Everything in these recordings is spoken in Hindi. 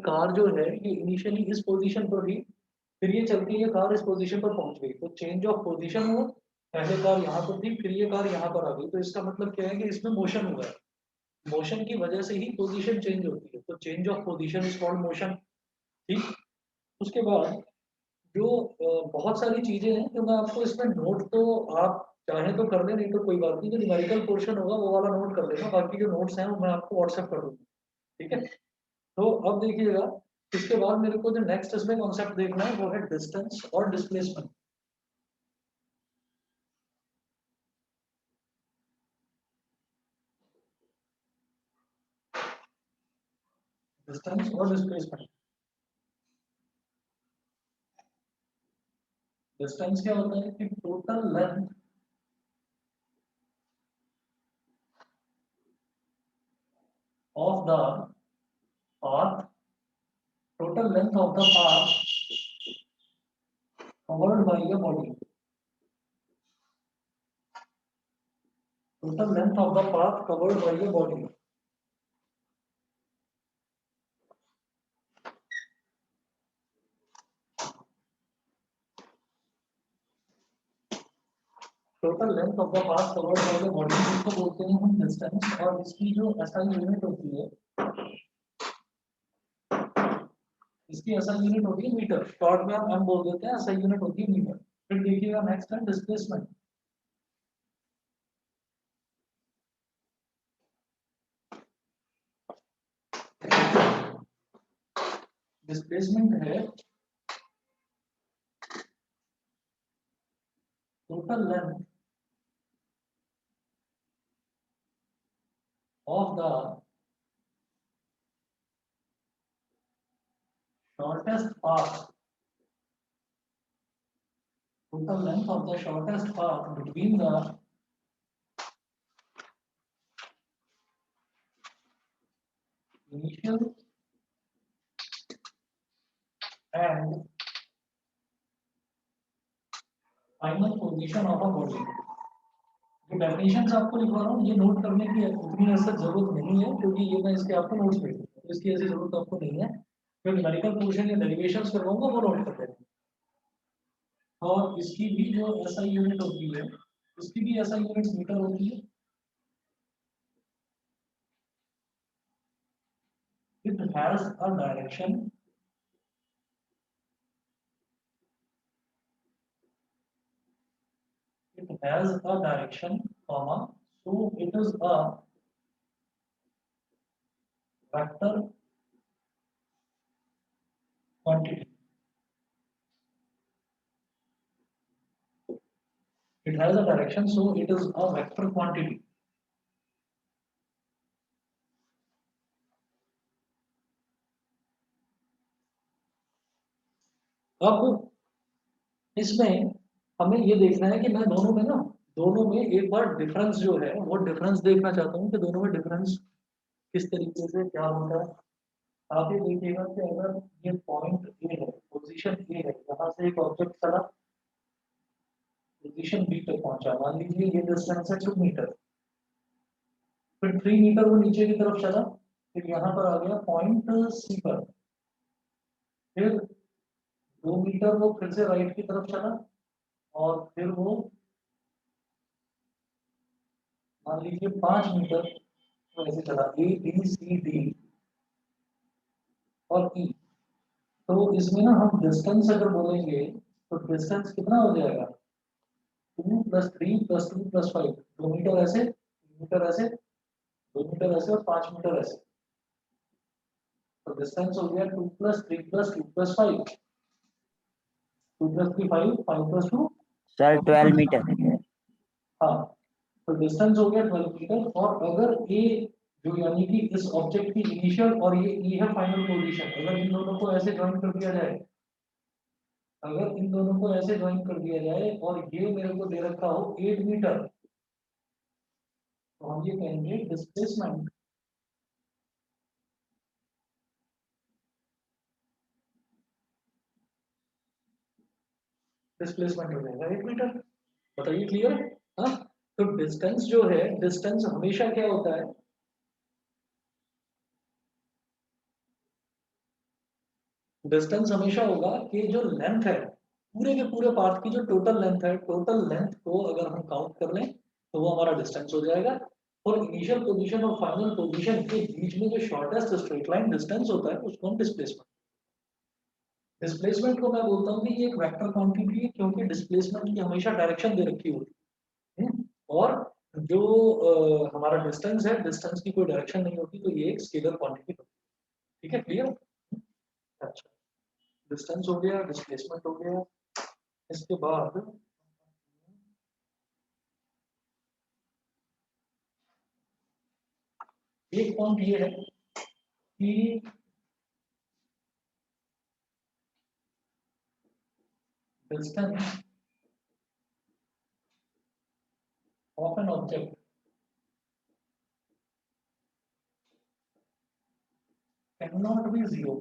कार जो है ये इनिशियली इस पोजीशन पर थी, फिर ये चल के ये कार इस पोजीशन पर पहुंच गई, तो चेंज ऑफ पोजीशन हुआ। पहले कार यहाँ पर थी, फिर ये कार यहाँ पर आ गई, तो इसका मतलब क्या है कि इसमें मोशन हुआ है। मोशन की वजह से ही पोजीशन चेंज होती है, तो change of position is called motion. ठीक। उसके बाद जो बहुत सारी चीजें हैं, तो मैं आपको इसमें नोट तो आप चाहें तो कर लें, नहीं तो कोई बात नहीं, जो न्यूमेरिकल पोर्शन होगा वो वाला नोट कर लेना, बाकी जो नोट्स हैं वो मैं आपको व्हाट्सएप कर दूंगा। ठीक है। तो अब देखिएगा, इसके बाद मेरे को जो नेक्स्ट इसमें कॉन्सेप्ट देखना है वो है डिस्टेंस और डिस्प्लेसमेंट। डिस्टेंस और डिस्प्लेसमेंट। डिस्टेंस क्या होता है कि total length of the path, total length of the path covered by a body, total length of the path covered by a body. Total length of the path covered by the body, इसको बोलते हैं हम डिस्टेंस, और इसकी जो एसआई यूनिट होती है, इसकी एसआई यूनिट होती है मीटर, शॉर्ट में हम एम बोल देते हैं, एसआई यूनिट होती है मीटर। फिर देखिएगा नेक्स्ट है डिस्प्लेसमेंट। डिस्प्लेसमेंट है total length of the shortest path, total length of the shortest path between the initial and final position of a body। जो डेफिनेशन आपको लिखवा रहा हूँ ये नोट करने की उतनी ऐसा जरूरत नहीं है, क्योंकि ये मैं इसके आपको नोट्स भेज दूंगा, तो इसकी ऐसी जरूरत आपको नहीं है। जो न्यूमेरिकल पोर्शन या डेरिवेशंस करवाऊंगा वो नोट कर लेना। और इसकी भी जो एसआई यूनिट होती है, इसकी भी एसआई यूनिट मीटर होती है। It has a direction, it has a direction, comma, so it is a vector quantity. It has a direction, so it is a vector quantity. अब इसमें हमें ये देखना है कि मैं दोनों में ना, दोनों में एक बार डिफरेंस जो है वो डिफरेंस देखना चाहता हूँ कि दोनों में डिफरेंस किस तरीके से क्या होता है। आप ये देखिएगा कि अगर ये पॉइंट ए है, पोजीशन ए है, यहाँ से एक ऑब्जेक्ट चला पोजीशन बी तक पहुंचा, मान लीजिए ये डिस्टेंस है 2 मीटर, फिर 3 मीटर वो नीचे की तरफ चला, फिर यहाँ पर आ गया पॉइंट सी पर, फिर 2 मीटर वो फिर से राइट की तरफ चला, और फिर वो मान लीजिए 5 मीटर तो ऐसे चला, ए बी सी डी और ई। तो इसमें ना हम डिस्टेंस अगर बोलेंगे तो डिस्टेंस कितना हो जाएगा, 2 + 3 + 2 + 5, 2 मीटर ऐसे, 3 मीटर ऐसे, 2 मीटर ऐसे और 5 मीटर ऐसे। तो डिस्टेंस हो गया 2 + 3 + 2 + 5, 2 + 3 5, 5 + 2 सर 12 मीटर। हाँ, तो डिस्टेंस हो गया 12 मीटर। और अगर ए जो यानी कि इस ऑब्जेक्ट की इनिशियल और ये ई है फाइनल पोजीशन, अगर इन दोनों को ऐसे ज्वाइन कर दिया जाए, अगर इन दोनों को ऐसे ज्वाइन कर दिया जाए और ये मेरे को दे रखा हो 8 मीटर, तो हम ये कहेंगे डिस्प्लेसमेंट। डिस्प्लेसमेंट हो जाएगा 8 मीटर। बताइए क्लियर है? हाँ। तो डिस्टेंस जो है, डिस्टेंस हमेशा क्या होता है, डिस्टेंस हमेशा होगा कि जो लेंथ है पूरे के पूरे पाथ की जो टोटल लेंथ है, टोटल लेंथ को अगर हम काउंट कर लें तो वो हमारा डिस्टेंस हो जाएगा। और इनिशियल पोजीशन और फाइनल पोजीशन के बीच में जो शॉर्टेस्ट स्ट्रेट लाइन डिस्टेंस होता है उसको हम डिस्प्लेसमेंट। डिस्प्लेसमेंट को मैं बोलता हूँ कि ये एक वेक्टर क्वांटिटी है, क्योंकि डिस्प्लेसमेंट की हमेशा डायरेक्शन दे रखी होती है। और जो हमारा डिस्टेंस है, डिस्टेंस की कोई डायरेक्शन नहीं होती, तो ये एक स्केलर क्वांटिटी होती है। ठीक है, क्लियर? अच्छा, डिस्टेंस हो गया, डिस्प्लेसमेंट हो गया। इसके बाद एक पॉइंट ये है कि distance of an object can not be zero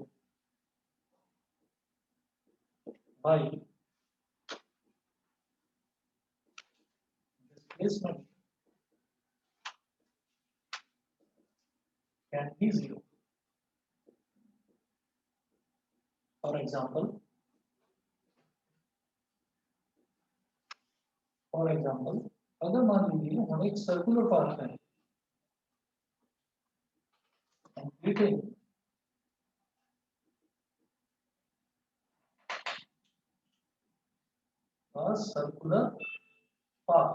by displacement can be zero. For example, अगर मान लीजिए हम एक सर्कुलर पाथ में कंप्लीटिंग a circular path,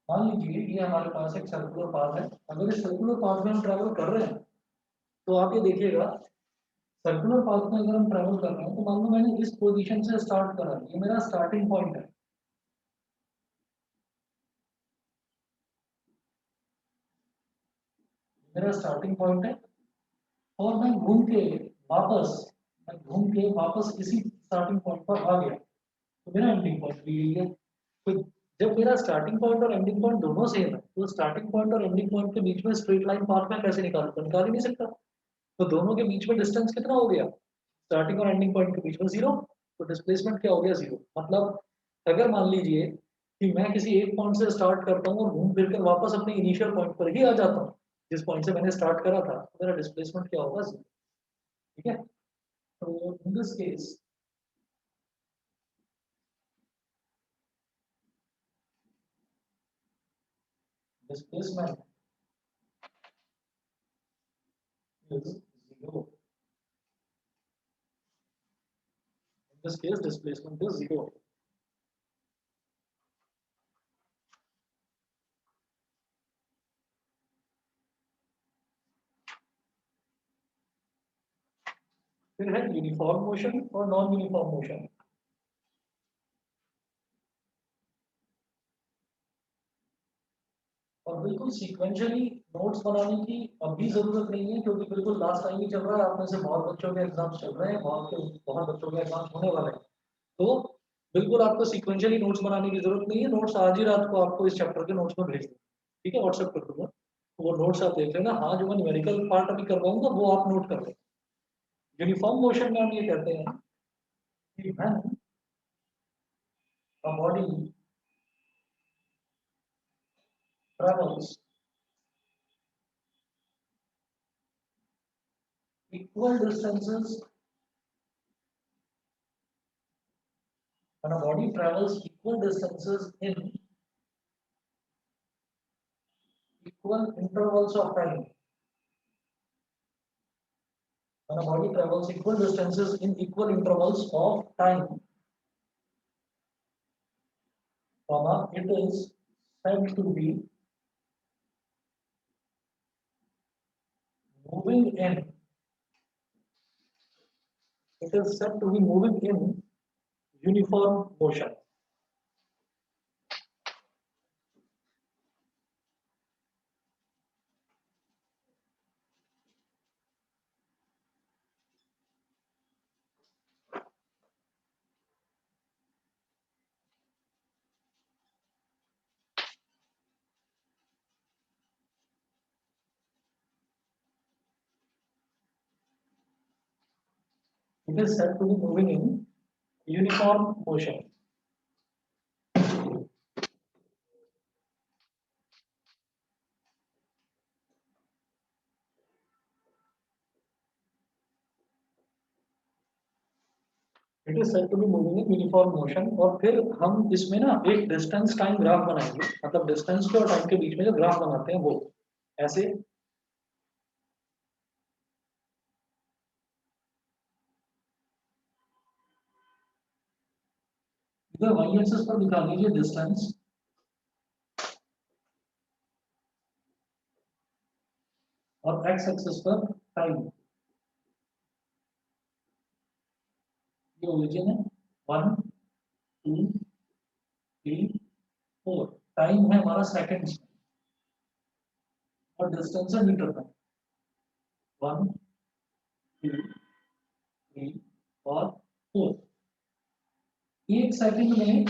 मान लीजिए ये हमारे पास एक सर्कुलर पाथ है। अगर इस सर्कुलर पाथ में हम ट्रैवल कर रहे हैं तो आप ये देखिएगा, सर्कुलर पाथ में अगर हम ट्रैवल कर रहे हैं तो मान लो मैंने इस पोजीशन से स्टार्ट करा, ये मेरा स्टार्टिंग पॉइंट है। मेरा स्टार्टिंग पॉइंट है और मैं घूम के वापस इसी स्टार्टिंग पॉइंट पर आ गया, तो मेरा एंडिंग पॉइंट भी यही है। तो जब मेरा स्टार्टिंग पॉइंट और एंडिंग पॉइंट दोनों सेम है, तो स्टार्टिंग पॉइंट और एंडिंग पॉइंट के बीच में स्ट्रेट लाइन पाथ में कैसे निकालूं? तो निकाल ही नहीं सकता। तो दोनों के बीच में डिस्टेंस कितना हो गया? स्टार्टिंग और एंडिंग पॉइंट के बीच में जीरो। तो डिस्प्लेसमेंट क्या हो गया? जीरो। मतलब अगर मान लीजिए कि मैं किसी एक पॉइंट से स्टार्ट करता हूँ और घूम फिर कर वापस अपने इनिशियल पॉइंट पर ही आ जाता हूँ जिस पॉइंट से मैंने स्टार्ट करा था, तो मेरा डिस्प्लेसमेंट क्या होगा? जीरो। ठीक है, तो in this case displacement is zero. In this case, displacement is zero. फिर है यूनिफॉर्म मोशन और नॉन यूनिफॉर्म मोशन। और बिल्कुल सीक्वेंशियली नोट्स बनाने की अभी जरूरत नहीं है, क्योंकि बिल्कुल लास्ट टाइम ही चल रहा है। आप में से बहुत बच्चों के एग्जाम्स चल रहे हैं, बहुत बच्चों के एग्जाम्स होने वाले हैं। तो बिल्कुल आपको सीक्वेंशियली नोट्स बनाने की जरूरत नहीं है। नोट्स आज ही रात को आपको इस चैप्टर के नोट्स में भेज दूँ, ठीक है, व्हाट्सएप कर दूंगा। तो वो नोट्स आप देख लेना। हाँ, जो मैं न्यूमेरिकल पार्ट अभी करवाऊंगा वो आप नोट कर लें। यूनिफॉर्म मोशन में हम ये कहते हैं कि when a body travels equal distances, when a body travels equal distances in equal intervals of time, when a body travels equal distances in equal intervals of time, comma, it is said to be moving in. It is said to be moving in uniform motion. It is said to be moving in uniform motion. It is said to be moving in uniform motion. और फिर हम इसमें ना एक डिस्टेंस टाइम ग्राफ बनाएंगे, मतलब डिस्टेंस के और टाइम के बीच में जो ग्राफ बनाते हैं वो ऐसे। इधर वाई एक्सिस पर दिखा दीजिए डिस्टेंस और एक्स एक्सिस पर टाइम। ये ओरिजिन है 1 2 3 4। टाइम है हमारा सेकंड्स में और डिस्टेंस है मीटर में। 1 2 3 और 4। एक सेकंड में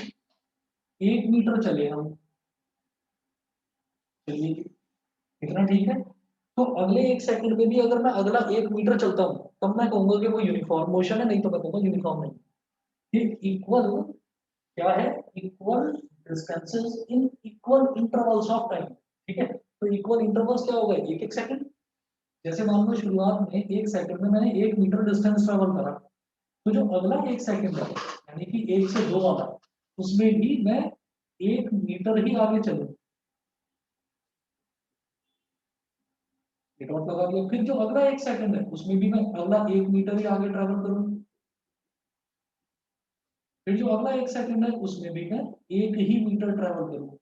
1 मीटर चले हम, चलिए कितना ठीक है। तो अगले 1 सेकंड में भी अगर मैं अगला 1 मीटर चलता हूँ तब मैं कहूंगा कि वो यूनिफॉर्म मोशन है, नहीं तो मैं कहूंगा यूनिफॉर्म नहीं। ये इक्वल क्या है, equal distances in equal intervals of time. ठीक है, तो इक्वल इंटरवल्स क्या होगा, एक एक सेकंड। जैसे मान लो शुरुआत में 1 सेकंड में मैंने 1 मीटर डिस्टेंस ट्रेवल करा, तो जो अगला 1 सेकंड है यानी कि 1 से 2 वाला, उसमें भी मैं 1 मीटर ही आगे चलूँ। ये डॉट लगा दिया। फिर जो अगला 1 सेकंड है उसमें भी मैं अगला 1 मीटर ही आगे ट्रेवल करूँ। फिर जो अगला 1 सेकंड है उसमें भी मैं 1 ही मीटर ट्रेवल करूँ।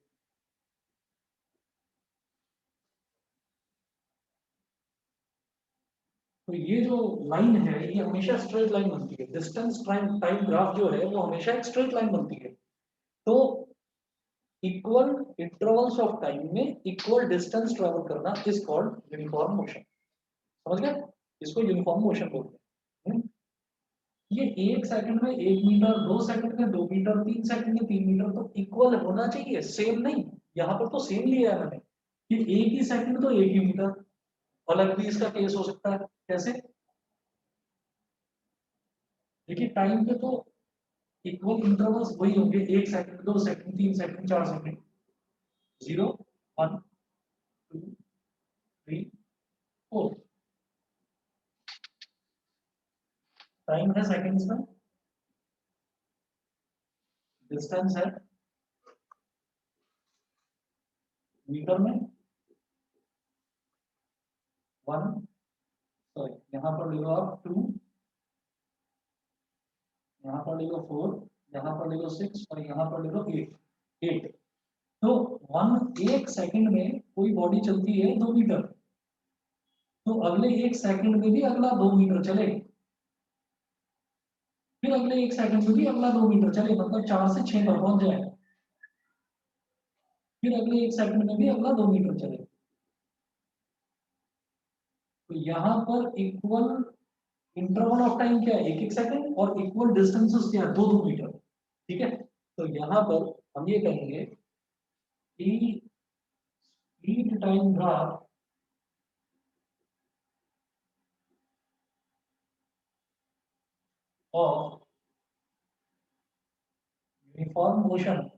तो ये जो लाइन है ये हमेशा स्ट्रेट लाइन बनती है। डिस्टेंस टाइम टाइम ग्राफ जो है वो हमेशा एक स्ट्रेट लाइन बनती है। तो इक्वल इंटरवल्स ऑफ टाइम में इक्वल डिस्टेंस ट्रेवल करना इज कॉल्ड यूनिफॉर्म मोशन। समझ गए, इसको यूनिफॉर्म मोशन बोलते हैं। ये 1 सेकंड में 1 मीटर, 2 सेकंड में 2 मीटर, 3 सेकंड में 3 मीटर, तो इक्वल होना चाहिए, सेम नहीं। यहाँ पर तो सेम लिया है मैंने कि एक ही सेकंड तो 1 ही मीटर। अलग भी इसका केस हो सकता है, कैसे? देखिए टाइम पे तो इक्वल इंटरवल्स वही होंगे, 1 second, 2 second, 3 second, 4 second. 0 1 2 3 4। Time है सेकंड्स में, डिस्टेंस है मीटर में। 1, सॉरी यहाँ पर ले लो आप 2, यहाँ पर ले लो 4, यहाँ पर ले लो 6 और यहाँ पर ले लो 8। तो 1 सेकंड में कोई बॉडी चलती है 2 मीटर, तो अगले 1 सेकंड में भी अगला 2 मीटर चले, फिर अगले 1 सेकंड में भी अगला 2 मीटर चले, मतलब 4 से 6 पर पहुंच जाए। फिर अगले 1 सेकंड में भी अगला 2 मीटर चले। तो यहाँ पर इक्वल इंटरवल ऑफ टाइम क्या है, एक एक सेकंड, और इक्वल डिस्टेंसेस क्या है, 2 2 मीटर। ठीक है, तो यहाँ पर हम ये कहेंगे कि speed time graph of uniform motion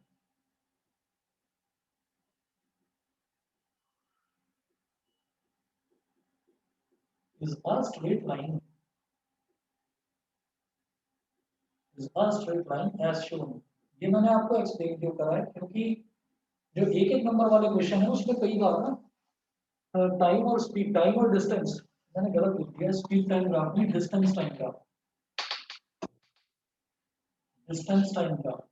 is a straight line, is a straight line as shown. ये मैंने आपको एक्सप्लेन क्यों करा है, क्योंकि जो एक एक नंबर वाले क्वेश्चन है उसमें कई बार ना टाइम और स्पीड, टाइम और डिस्टेंस, मैंने गलत लिख दिया, स्पीड टाइम ग्राफ नहीं, distance time graph, distance time graph.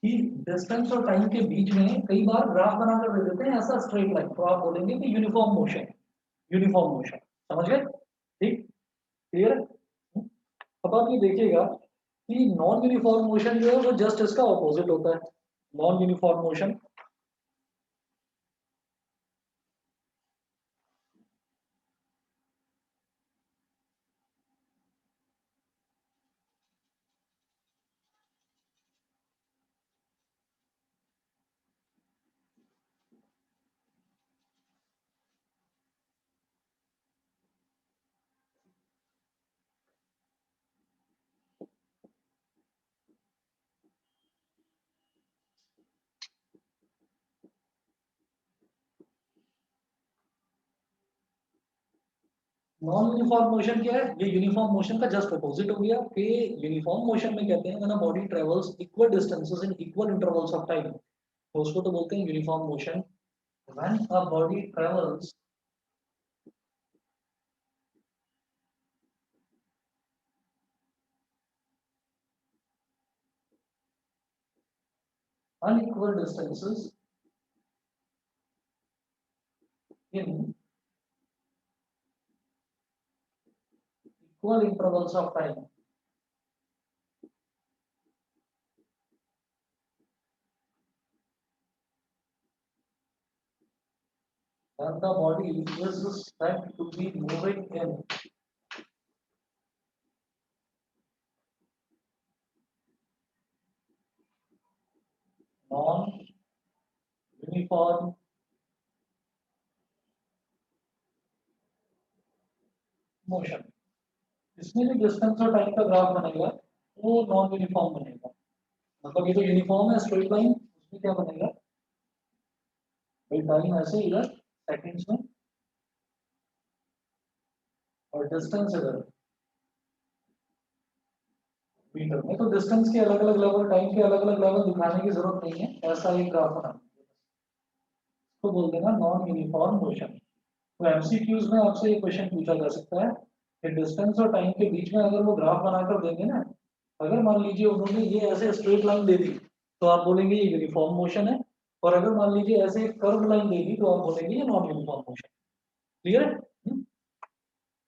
कि डिस्टेंस और टाइम के बीच में कई बार ग्राफ बनाकर दे देते हैं ऐसा स्ट्रेट लाइन, तो आप बोलेंगे कि यूनिफॉर्म मोशन, यूनिफॉर्म मोशन। समझ गए, ठीक, क्लियर है। अब आप ये देखिएगा कि नॉन यूनिफॉर्म मोशन जो है वो जस्ट इसका ऑपोजिट होता है। Non uniform motion non uniform motion क्या है? ये यूनिफॉर्म मोशन का जस्ट अपोजिट हो गया कि यूनिफॉर्म मोशन में कहते हैं when a body travels equal distances in equal intervals of time, तो उसको तो बोलते हैं uniform motion. When a body travels unequal distances in equal intervals of time, then the body is said to be moving in non-uniform motion। इसमें जो डिस्टेंस और टाइम का ग्राफ बनेगा वो नॉन यूनिफॉर्म बनेगा। मतलब ये तो यूनिफॉर्म है स्ट्रेट लाइन, उसमें क्या बनेगा भाई, टाइम ऐसे इधर सेकंड्स में और डिस्टेंस इधर मीटर में। तो डिस्टेंस के अलग अलग लेवल, टाइम के अलग अलग लेवल दिखाने की जरूरत नहीं है, ऐसा एक ग्राफ बना तो बोल देना नॉन यूनिफॉर्म मोशन। तो एमसीक्यूज में आपसे ये क्वेश्चन पूछा जा सकता है कि डिस्टेंस और टाइम के बीच में अगर वो ग्राफ बनाकर देंगे ना, अगर मान लीजिए उन्होंने ये ऐसे स्ट्रेट लाइन दे दी तो आप बोलेंगे ये यूनिफॉर्म मोशन है, और अगर मान लीजिए ऐसे कर्व लाइन दे दी तो आप बोलेंगे ये नॉन यूनिफॉर्म मोशन। क्लियर है?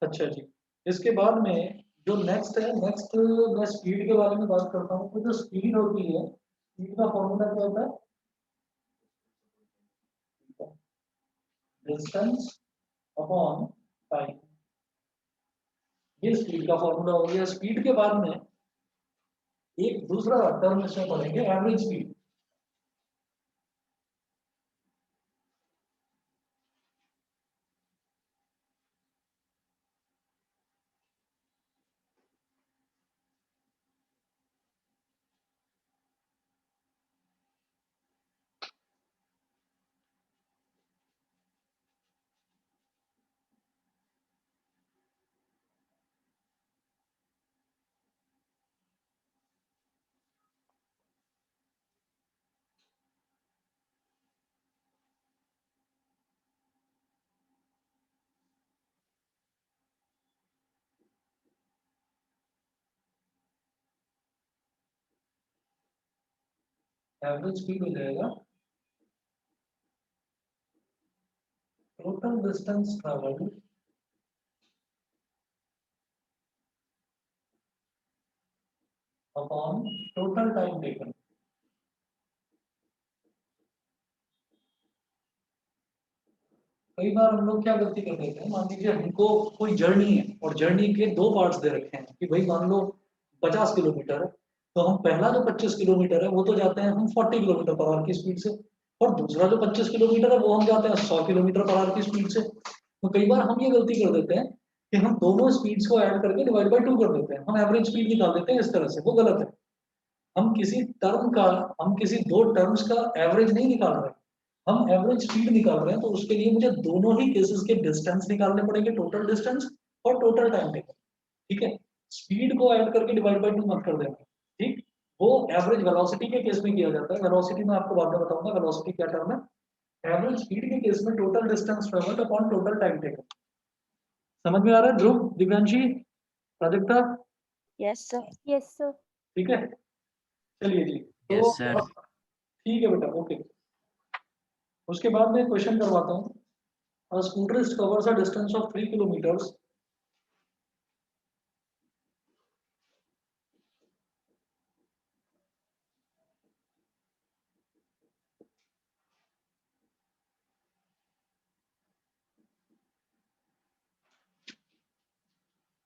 अच्छा जी। इसके बाद में जो नेक्स्ट है, नेक्स्ट मैं स्पीड के बारे में बात करता हूँ। तो जो स्पीड होती है, स्पीड का फॉर्मूला क्या होता है? डिस्टेंस अपॉन टाइम, ये स्पीड का फॉर्मूला हो गया। स्पीड के बाद में एक दूसरा टर्म इसमें पढ़ेंगे, एवरेज स्पीड। एवरेज स्पीड हो जाएगा total distance travelled upon total time taken. कई बार हम लोग क्या गलती कर देते हैं, मान लीजिए हमको कोई जर्नी है और जर्नी के दो पार्ट्स दे रखे हैं कि भाई मान लो 50 किलोमीटर है, तो हम पहला जो 25 किलोमीटर है वो तो जाते हैं हम 40 किलोमीटर पर आवर की स्पीड से, और दूसरा जो 25 किलोमीटर है वो हम जाते हैं 100 किलोमीटर पर आवर की स्पीड से। तो कई बार हम ये गलती कर देते हैं कि हम दोनों स्पीड्स को ऐड करके डिवाइड बाई टू कर देते हैं, हम एवरेज स्पीड निकाल देते हैं इस तरह से, वो गलत है। हम किसी टर्म का, हम किसी दो टर्म्स का एवरेज नहीं निकाल रहे, हम एवरेज स्पीड निकाल रहे हैं। तो उसके लिए मुझे दोनों ही केसेस के डिस्टेंस निकालने पड़ेंगे, टोटल डिस्टेंस और टोटल टाइम टेकन। ठीक है, स्पीड को ऐड करके डिवाइड बाय टू मत कर देना। ठीक, वो एवरेज वेलोसिटी के केस में किया जाता है। वेलोसिटी में आपको बाद में बताऊंगा वेलोसिटी क्या टर्म है। एवरेज स्पीड के केस में total distance travelled upon total time taken. समझ में आ रहा है Dhruv, Divyanshi, Prajakta? Yes sir. Yes sir. ठीक है, चलिए जी। तो यस सर। ठीक है बेटा, ओके। उसके बाद में क्वेश्चन करवाता हूँ। A scooterist covers a distance of 3 kilometers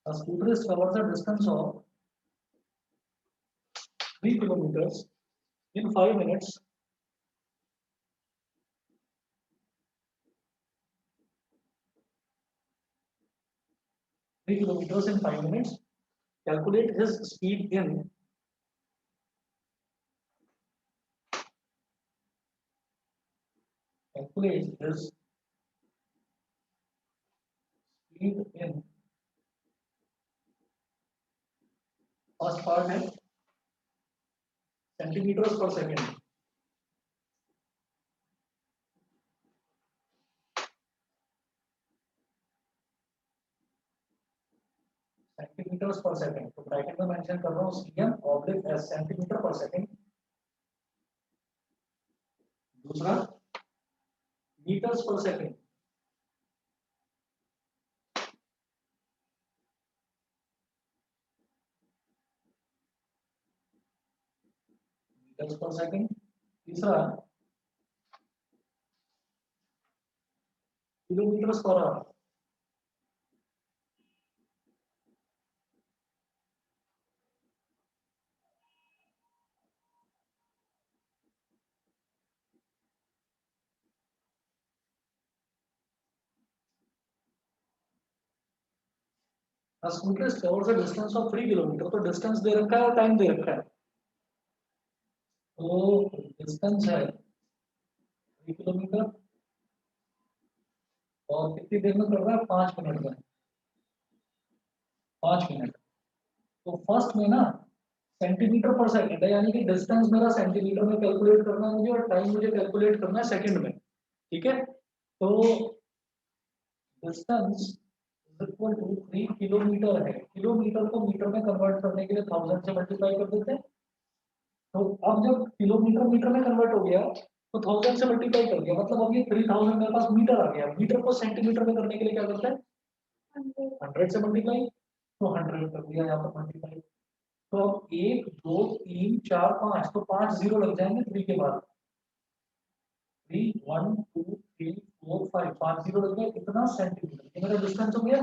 a scooterist covers a distance of 3 kilometers in 5 minutes. Three kilometers in 5 minutes. Calculate his speed in calculate his speed in first part है सेंटीमीटर पर सेकेंड, सेंटीमीटर पर सेकेंड, तो ब्रैकेट में मेंशन कर रहा हूँ cm ऑब्लिक s सेंटीमीटर पर सेकेंड। दूसरा मीटर्स पर सेकेंड, मीटर्स पर सेकेंड। तीसरा kilometres per hour, A scooter covers a distance of 3 kilometre, तो डिस्टेंस दे रखा है और टाइम दे रखा है। तो डिस्टेंस है 3 किलोमीटर और कितनी देर में कर रहा है, 5 मिनट में, 5 मिनट। तो फर्स्ट में ना सेंटीमीटर पर सेकंड है, यानी कि डिस्टेंस मेरा सेंटीमीटर में कैलकुलेट करना है मुझे और टाइम मुझे कैलकुलेट करना है सेकंड में, ठीक है। तो डिस्टेंस इक्वल टू 3 किलोमीटर है, किलोमीटर को मीटर में कन्वर्ट करने के लिए 1000 से मल्टीप्लाई कर देते हैं। तो अब जब किलोमीटर मीटर में कन्वर्ट हो गया तो 1000 से मल्टीप्लाई कर दिया, मतलब अब ये 3000 मेरे पास मीटर आ गया। मीटर को सेंटीमीटर में करने के लिए क्या करते हैं, 100 से मल्टीप्लाई, तो 100 कर दिया यहाँ पर मल्टीप्लाई। तो अब 1 2 3 4 5, तो 5 जीरो लग जाएंगे 3 के बाद, 3 1 2 3 4 5, 5 जीरो लग गए, कितना सेंटीमीटर, ये मेरा डिस्टेंस हो गया।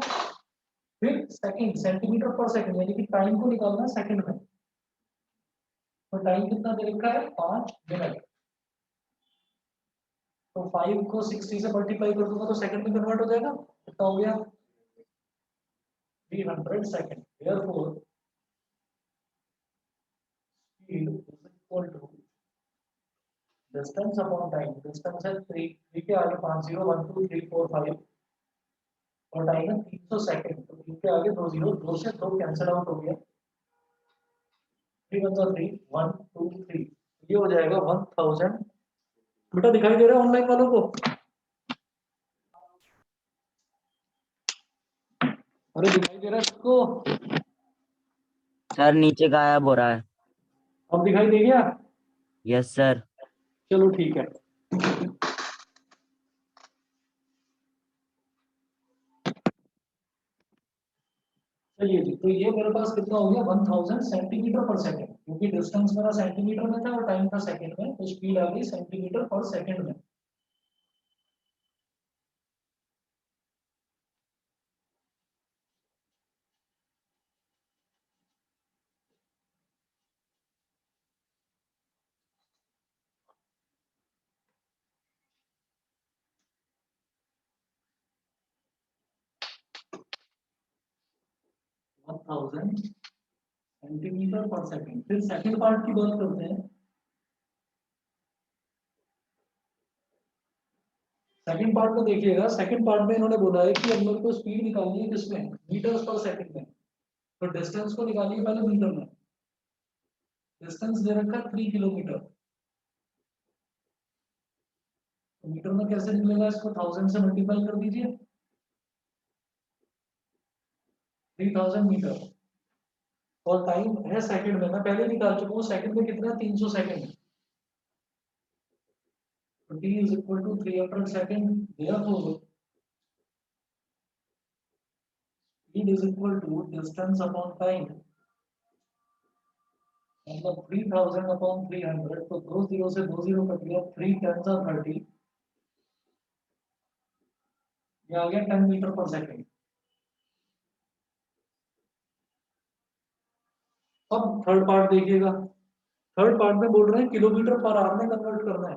फिर सेकंड, सेंटीमीटर पर सेकंड, यानी कि टाइम को निकालना है सेकंड में, तो टाइम कितना दे रखा है, 5 मिनट। तो 5 को 60 से मल्टीप्लाई कर दूंगा तो सेकंड में कन्वर्ट हो जाएगा, कितना हो गया, 300 second. Therefore speed is equal to distance upon time, distance है 3 के आगे 5 0 1 2 3 4 5 और टाइम है 300 सेकंड, तो 3 के आगे 2 0, 2 से 2 कैंसिल आउट हो गया, 3 1 3 1 2 3, ये हो जाएगा 1000। बेटा दिखाई दे रहा है ऑनलाइन वालों को, अरे दिखाई दे रहा है सबको, सर नीचे गायब हो रहा है। अब दिखाई दे गया, यस सर। चलो ठीक है। चलिए जी, तो ये मेरे पास कितना हो गया, 1000 सेंटीमीटर पर सेकंड, क्योंकि डिस्टेंस मेरा सेंटीमीटर में था और टाइम था सेकंड में, तो स्पीड आ गई सेंटीमीटर पर सेकंड में। थाउजेंड सेंटीमीटर पर सेकंड। फिर सेकंड पार्ट की बात करते हैं। सेकंड पार्ट में देखिएगा, सेकंड पार्ट में इन्होंने बोला है कि अब मेरे को स्पीड निकालनी है किसमें, मीटर्स पर सेकंड में, तो डिस्टेंस को निकालिए पहले मीटर में। डिस्टेंस दे रखा है 3 किलोमीटर, तो मीटर में कैसे निकलेगा, इसको 1000 से मल्टीप्लाई कर दीजिए, 3000 मीटर। और टाइम है सेकंड में, मैं पहले निकाल चुका हूँ, सेकंड में कितना, 300 सेकंड, तो t is equal to 300 second. therefore speed is equal to distance upon time, मतलब 3000 अपॉन 300, तो 2 0 से 2 0 कट गया, 3 10 30, ये आ गया 10 मीटर पर सेकंड। अब थर्ड पार्ट देखिएगा, थर्ड पार्ट में बोल रहे हैं किलोमीटर पर आवर में कन्वर्ट करना है।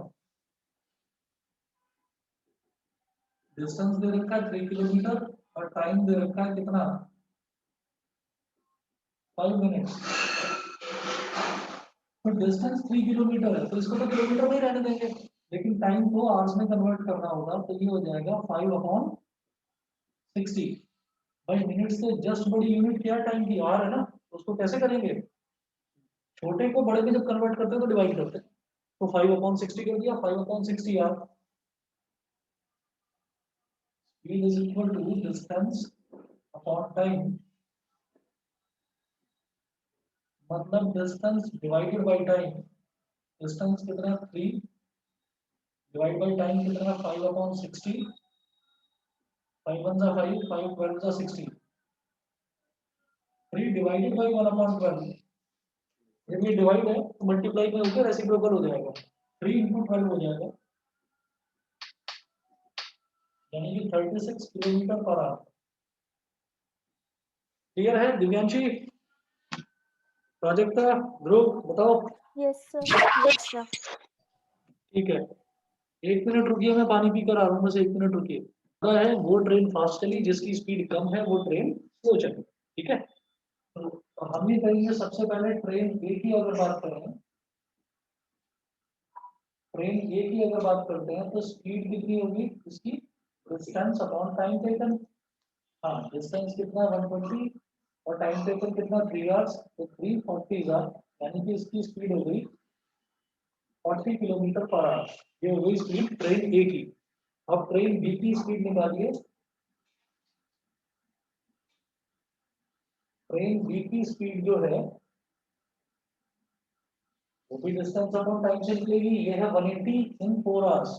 डिस्टेंस दे रखा है 3 किलोमीटर और टाइम दे रखा है कितना, 5 मिनट। तो डिस्टेंस 3 किलोमीटर है, तो इसको तो किलोमीटर में ही रहने देंगे, लेकिन टाइम को आवर्स में कन्वर्ट करना होगा, तो ये हो जाएगा 5 अपॉन 60। भाई मिनट से जस्ट बड़ी यूनिट क्या टाइम की, आवर है ना, तो उसको कैसे करेंगे, छोटे को बड़े में जब कन्वर्ट करते हो तो डिवाइड करते हैं, तो 5/60 कर दिया, 5/60 यार, speed is equal to distance upon time, मतलब distance divided by time, distance कितना 3 डिवाइड बाय टाइम कितना 5/60, 5 1 जा 5, 5 12 जा 60, 3 डिवाइडेड बाय 1/12, जब ये डिवाइड है तो मल्टीप्लाई में होकर रेसिप्रोकल हो जाएगा, 3 × 12 हो जाएगा, यानी कि 36 किलोमीटर पर आवर। क्लियर है दिव्यांशी, प्रोजेक्ट का ग्रुप बताओ। Yes, sir. Yes, sir. ठीक है, 1 मिनट रुकिए, मैं पानी पी कर आ रहा हूँ, बस 1 मिनट रुकिए। है वो ट्रेन फास्ट चली, जिसकी स्पीड कम है वो ट्रेन स्लो चली, ठीक है। तो हम ये करेंगे, सबसे पहले ट्रेन ए की अगर बात करें, ट्रेन ए की अगर बात करते हैं तो स्पीड कितनी होगी इसकी, डिस्टेंस अपॉन टाइम टेकन, हाँ डिस्टेंस कितना 120 और टाइम टेकन कितना 3 आवर्स, तो 340 यानी कि इसकी स्पीड हो गई 40 किलोमीटर पर आवर, ये हो गई स्पीड ट्रेन ए की। अब ट्रेन बी की स्पीड निकालिए, ट्रेन बी की स्पीड जो है वो भी डिस्टेंस अपॉन टाइम से निकलेगी, ये है 180 इन 4 आवर्स,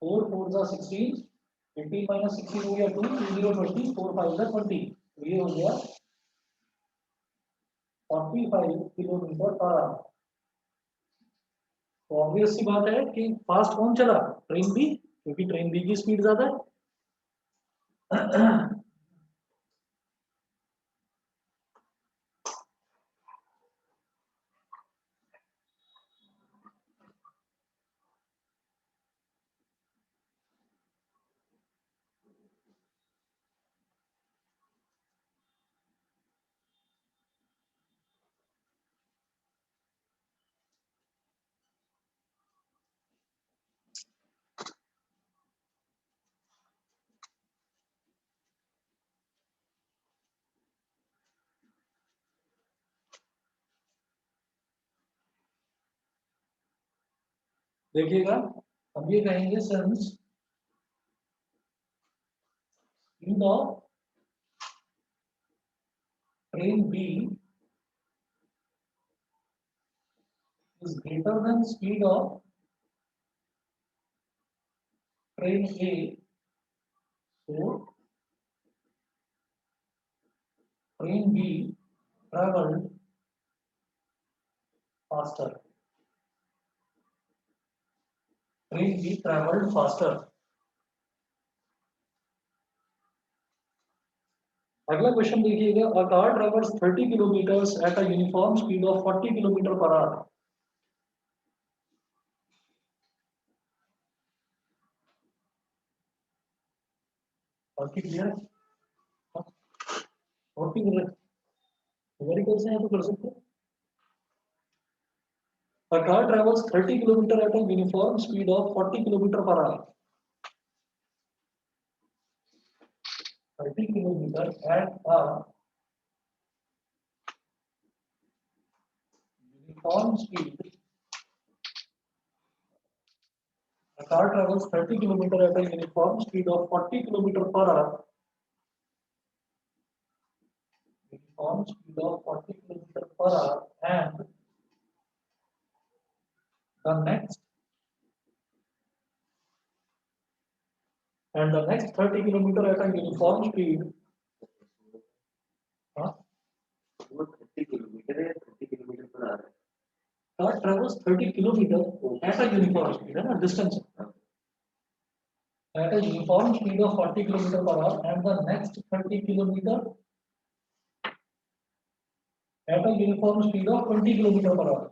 4 4 जा 16, 18 - 16 हो गया 2, 2 0 20, 4 5 जा 20, तो ये हो गया 45 किलोमीटर पर आवर। तो ऑब्वियस सी बात है कि फास्ट कौन चला, ट्रेन बी, क्योंकि ट्रेन बी की स्पीड ज्यादा है। देखिएगा, हम ये कहेंगे since speed of train B is greater than speed of train A, so train B traveled faster. Train B traveled faster. अगला क्वेश्चन देखिएगा, a car travels 30 kilometers at a uniform speed of 40 kilometer per hour. बाकी क्लियर है, 40 मिनट न्यूमेरिकल से है तो कर सकते हैं। A car travels 30 kilometer at a uniform speed of 40 kilometer per hour. 30 kilometer at a uniform speed. A car travels 30 kilometer at a uniform speed of 40 kilometer per hour. Uniform speed of 40 kilometer per hour, and the next 30 kilometer at a uniform speed. Huh? 30 kilometre है, 30 किलोमीटर पर आ रहा है। Car travels 30 kilometer at a uniform speed, है ना, distance. At a uniform speed of 40 kilometer per hour, and the next 30 kilometer at a uniform speed of 20 kilometer per hour.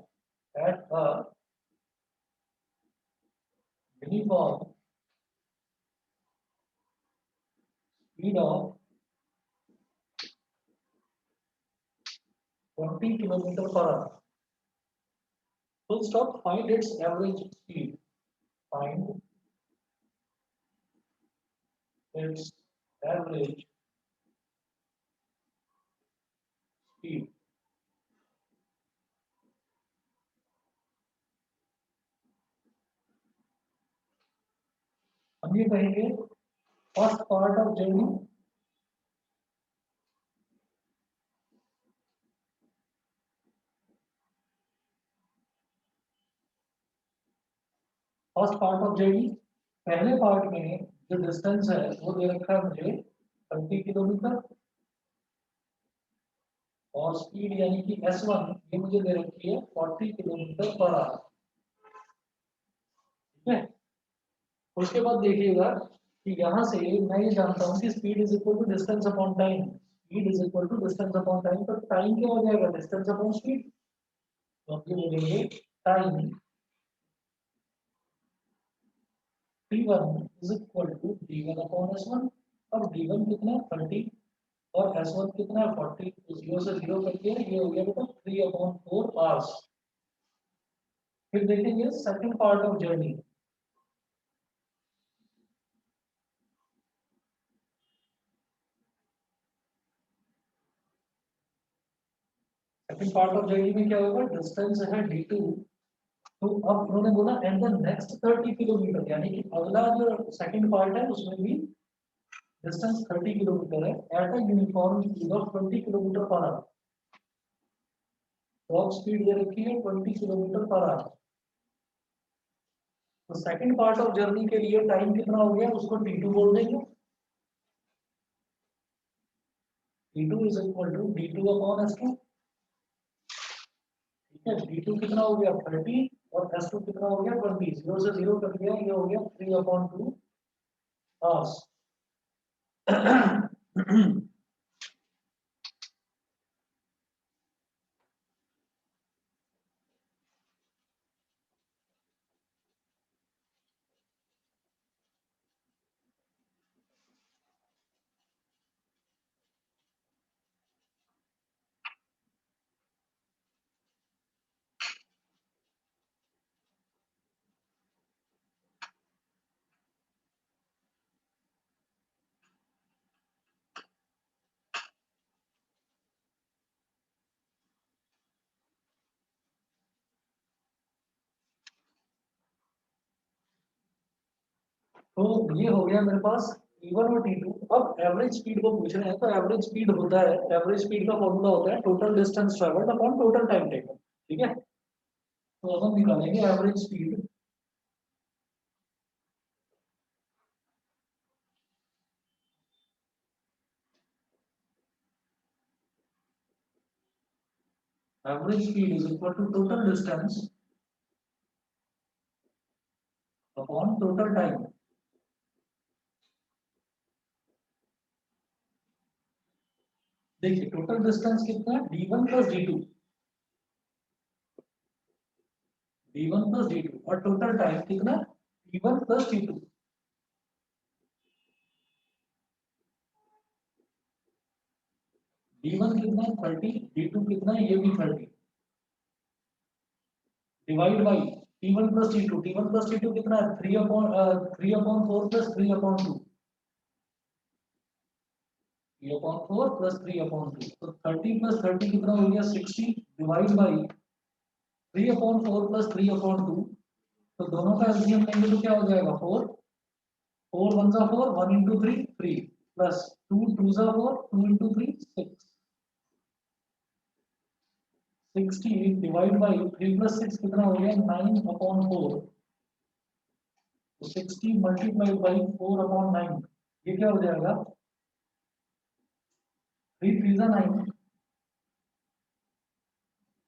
At a uniform speed of 20 kilometer per hour. Full stop. Find its average speed. Find its average speed. हम ये कहेंगे first part of journey, first part of journey, पहले पार्ट में जो डिस्टेंस है वो दे रखा है मुझे 30 किलोमीटर, और स्पीड यानी कि S1 ये मुझे दे रखी है 40 किलोमीटर पर आवर। ठीक है, उसके बाद देखिएगा कि यहाँ से मैं ये जानता हूँ कि speed is equal to distance upon time, speed is equal to distance upon time, तो टाइम क्या हो जाएगा, डिस्टेंस अपॉन स्पीड। तो हम ये बोलेंगे time t1 is equal to d1 upon s1। अब d1 कितना है 30 और s1 कितना है 40, तो 0 से 0 करके ये हो गया बेटा 3 अपॉन 4 आवर्स। फिर देखेंगे second part of journey, second part of journey में क्या होगा, डिस्टेंस है d2, तो अब उन्होंने बोला एंड द नेक्स्ट 30 किलोमीटर, यानी कि अगला जो सेकंड पार्ट है उसमें भी डिस्टेंस 30 किलोमीटर है at a uniform speed of 20 kilometre per hour. Top speed दे रखी है 20 किलोमीटर पर आवर। तो सेकंड पार्ट ऑफ जर्नी के लिए टाइम कितना हो गया, उसको t2 बोल देंगे। t2 is equal to d2 upon s2। ठीक है, d2 कितना हो गया 30 और s2 कितना हो गया 20, 0 से 0 कर दिया, ये हो गया 3 अपॉन 2 आवर्स। तो ये हो गया मेरे पास T1 और T2। अब एवरेज स्पीड को पूछ रहे हैं, तो एवरेज स्पीड होता है, एवरेज स्पीड का फॉर्मूला होता है total distance travelled upon total time taken. ठीक है, तो अब हम निकालेंगे average speed. Average speed is equal to total distance upon total time. देखिए टोटल डिस्टेंस कितना है d1 plus d2, d1 plus d2, और टोटल टाइम कितना t1 प्लस t2। d1 कितना है 30, d2 कितना है, ये भी 30, divide by t1 plus t2, t1 plus t2 कितना है 3 upon 4 plus 3 upon 2, 3 upon 4 plus 3 upon 2, तो 30 प्लस 30 कितना हो गया 60, divide by 3 upon 4 plus 3 upon 2, तो दोनों का एलसीएम लेंगे तो क्या हो जाएगा 4, 4 1 जा 4, 1 into 3 3, प्लस 2 2 जा 4, 2 into 3 6, 60 डिवाइड बाई 3 प्लस 6 कितना हो गया 9 अपॉन 4, तो 60 मल्टीप्लाइड बाई 4 अपॉन 9, ये क्या हो जाएगा 3 3 जा 9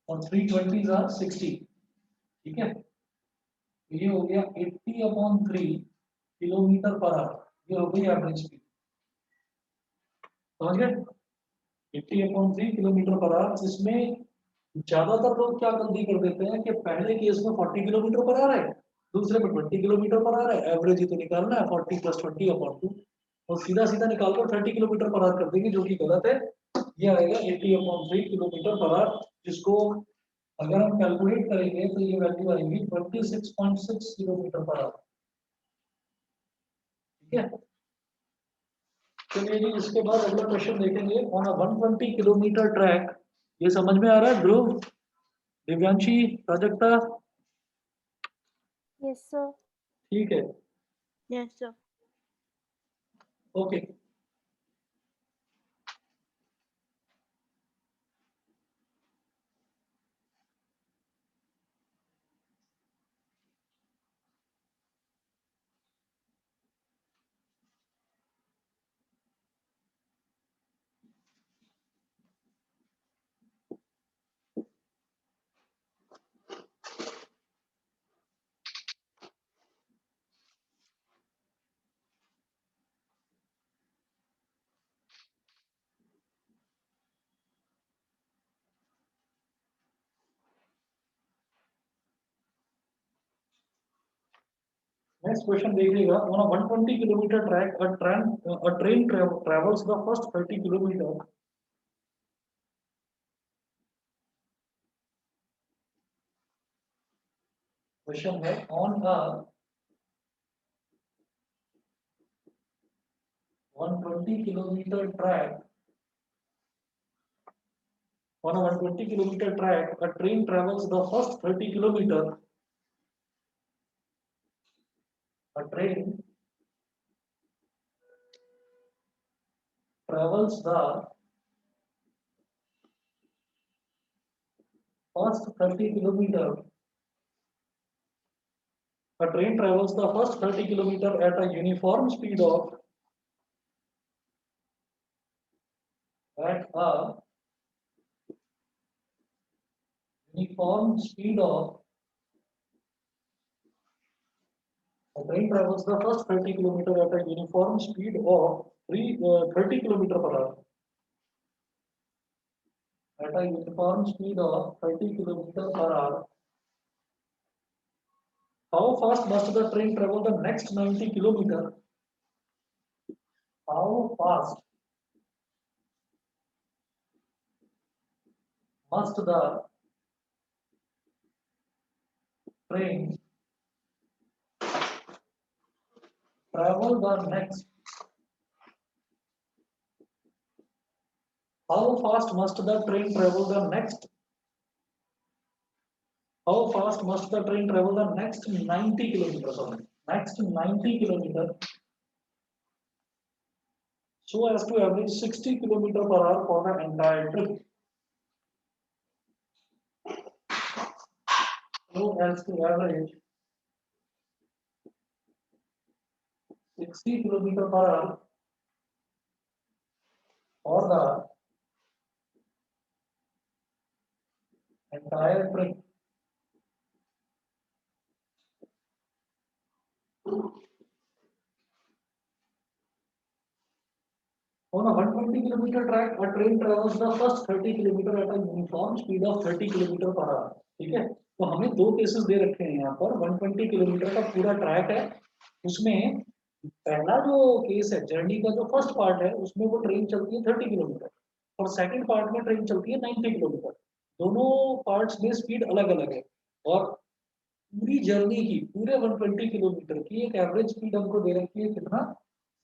और 3 20 जा 60। ठीक है, तो ये हो गया 80 अपॉन 3 किलोमीटर पर आवर, ये हो गई एवरेज स्पीड। समझ गए, 80 अपॉन 3 किलोमीटर पर आवर। इसमें ज्यादातर लोग क्या गलती कर देते हैं कि पहले केस में 40 किलोमीटर पर आवर है, दूसरे में 20 किलोमीटर पर आवर है, एवरेज ही तो निकालना है 40 प्लस 20 अपॉन 2, और सीधा सीधा निकाल कर 30 किलोमीटर पर आवर कर देंगे, जो कि गलत है। ये आएगा 80 अपॉन 3 किलोमीटर पर आवर, जिसको अगर हम कैलकुलेट करेंगे तो ये वैल्यू आएगी 26.6 किलोमीटर पर आवर। ठीक है, चलिए जी, इसके बाद अगला क्वेश्चन देखेंगे। ऑन अ 120 किलोमीटर ट्रैक ये समझ में आ रहा है ध्रुव, दिव्यांशी, प्राजक्ता? Yes, sir. ठीक है, Yes, sir. Okay. Next question देखिएगा। On a 120 kilometre track a train travels the first 30 kilometre. Question है on a 120 kilometre track, on a 120 kilometer track a train travels the first 30 kilometer, a train travels the first 30 kilometer, a train travels the first 30 kilometer at a uniform speed of uniform speed of a train travels the first 30 kilometer at a uniform speed of 30 kilometer per hour, at a uniform speed of 30 kilometer per hour. How fast must the train travel the next 90 kilometer? How fast must the train travel the next? How fast must the train travel the next? How fast must the train travel the next 90 kilometers? Next 90 kilometers, so as to average 60 kilometers per hour for the entire trip. So as to average 60 kilometers per hour for the entire trip. On a 120 kilometer track, a train travels the first 30 kilometer at a uniform speed of 30 kilometer per hour. ठीक है, तो हमें दो केसेस दे रखे हैं यहाँ पर। 120 किलोमीटर का पूरा ट्रैक है, उसमें पहला जो केस है, जर्नी का जो फर्स्ट पार्ट है, उसमें वो ट्रेन चलती है 30 किलोमीटर और सेकंड पार्ट में ट्रेन चलती है 90 किलोमीटर। दोनों पार्ट्स में स्पीड अलग अलग है और पूरी जर्नी की, पूरे 120 किलोमीटर की एक एवरेज स्पीड हमको दे रखी है कितना,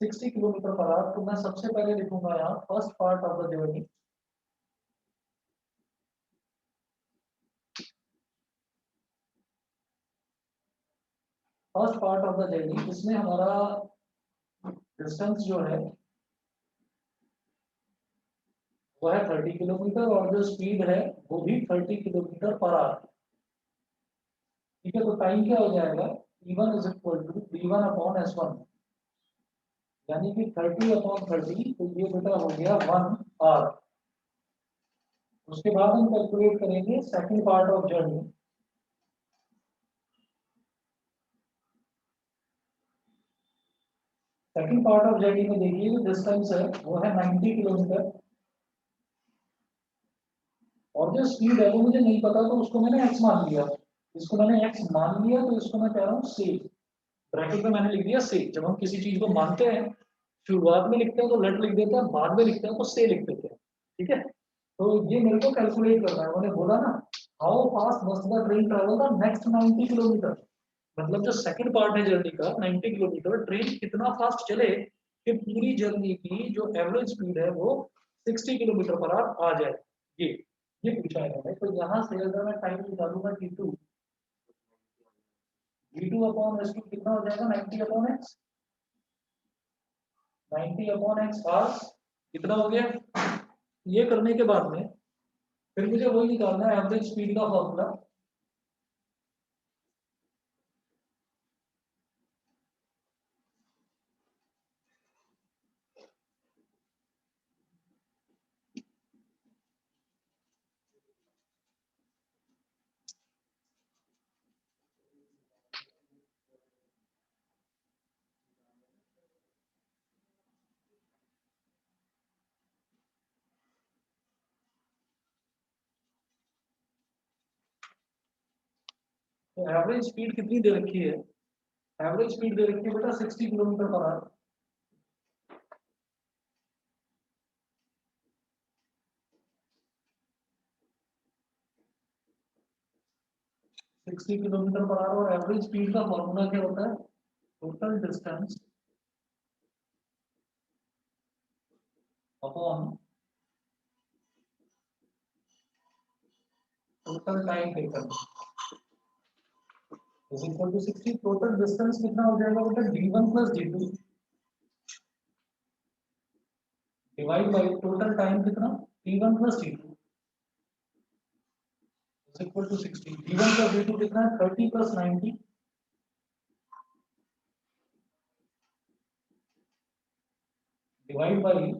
60 किलोमीटर पर आवर। तो मैं सबसे पहले लिखूंगा यहाँ first part of the journey, first part of the journey, इसमें हमारा डिस्टेंस जो है वो है 30 किलोमीटर और जो स्पीड है वो भी 30 किलोमीटर पर आवर। ठीक है, तो टाइम क्या हो जाएगा, T1 is equal to D1 upon S1, यानी कि 30 अपॉन 30, तो ये बेटा हो गया 1 आवर। उसके बाद हम कैलकुलेट करेंगे second part of journey. Second part of journey में देखिए जो डिस्टेंस है वो है 90 किलोमीटर और जो स्पीड है वो मुझे नहीं पता, तो उसको मैंने x मान लिया। इसको मैंने x मान लिया, तो इसको मैं कह रहा हूँ से, ब्रैकेट में मैंने लिख दिया से। जब हम किसी चीज को मानते हैं, शुरुआत में लिखते हैं तो लेट लिख देते हैं, बाद में लिखते हैं तो से लिख देते हैं। ठीक है, तो ये मेरे को कैलकुलेट करना है। उन्होंने बोला ना how fast must the train travel the next 90 kilometre, मतलब जो सेकंड पार्ट है जर्नी का 90 किलोमीटर, ट्रेन कितना फास्ट चले कि पूरी जर्नी की जो एवरेज स्पीड है वो 60 किलोमीटर पर आवर आ जाए। ये ये पूछा है मैंने। तो यहाँ से अगर मैं टाइम निकालूंगा v2 अपॉन s2 कितना हो जाएगा 90 अपॉन x 90 अपॉन x आर कितना हो गया। ये करने के बाद में फिर मुझे वही निकालना है एवरेज स्पीड का फॉर्मूला। तो एवरेज स्पीड कितनी दे रखी है। एवरेज स्पीड दे रखी है बेटा 60 kilometre per hour. Sixty kilometre per hour और एवरेज स्पीड का फॉर्मूला क्या होता है total distance upon total time taken is equal to 60। Total distance कितना हो जाएगा बेटा d1 plus d2 divide by total time कितना t1 plus t2 is equal to 60। d1 plus d2 कितना है 30 plus 90 divide by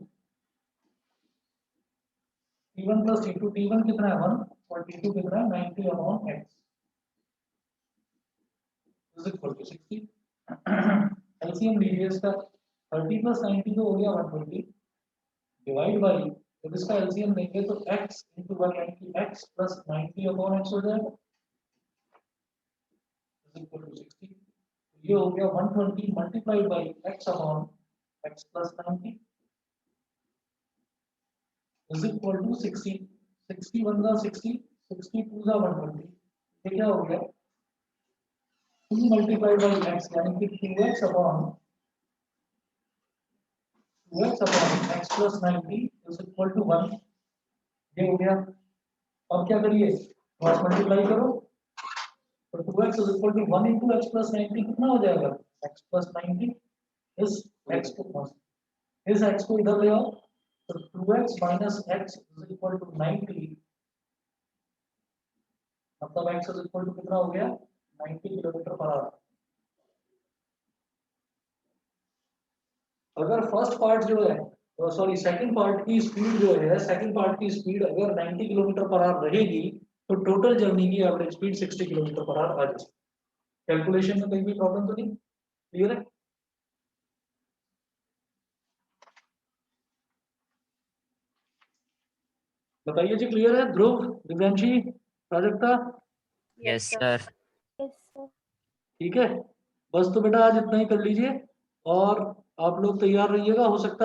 t1 plus t2। t1 कितना है 1 और t2 कितना है 90 upon x is equal to 60। LCM लीजिए इसका 30 प्लस 90 तो हो गया 120 डिवाइड बाय जब इसका एलसीएम लेंगे तो x into 190 x plus 90 upon x हो जाएगा इज इक्वल टू 60। ये हो गया 120 multiplied by x upon x plus 90 is equal to 60। 61 का 60 62 का 120 ये क्या हो गया 2 मल्टीप्लाइड बाय x यानी कि 2x upon x plus 90 is equal to 1 ये हो गया। अब क्या करिए क्रॉस मल्टीप्लाई करो तो 2x is equal to 1 into x plus 90 कितना हो जाएगा x plus 90 इस x को इधर ले आओ तो 2x minus x is equal to 90 मतलब x is equal to कितना हो गया 90 किलोमीटर पर आवर। अगर फर्स्ट पार्ट जो है सॉरी सेकंड पार्ट की स्पीड जो है सेकंड पार्ट की स्पीड अगर 90 किलोमीटर पर आवर रहेगी तो टोटल जर्नी की average speed 60 kilometre per hour आ जाएगी। कैलकुलेशन में कहीं भी प्रॉब्लम तो नहीं क्लियर है। बताइए जी क्लियर है Dhruv Divyanshi Prajakta yes sir. Yes, sir. ठीक है। बस तो बेटा आज इतना ही कर लीजिए और आप लोग तैयार रहिएगा हो सकता है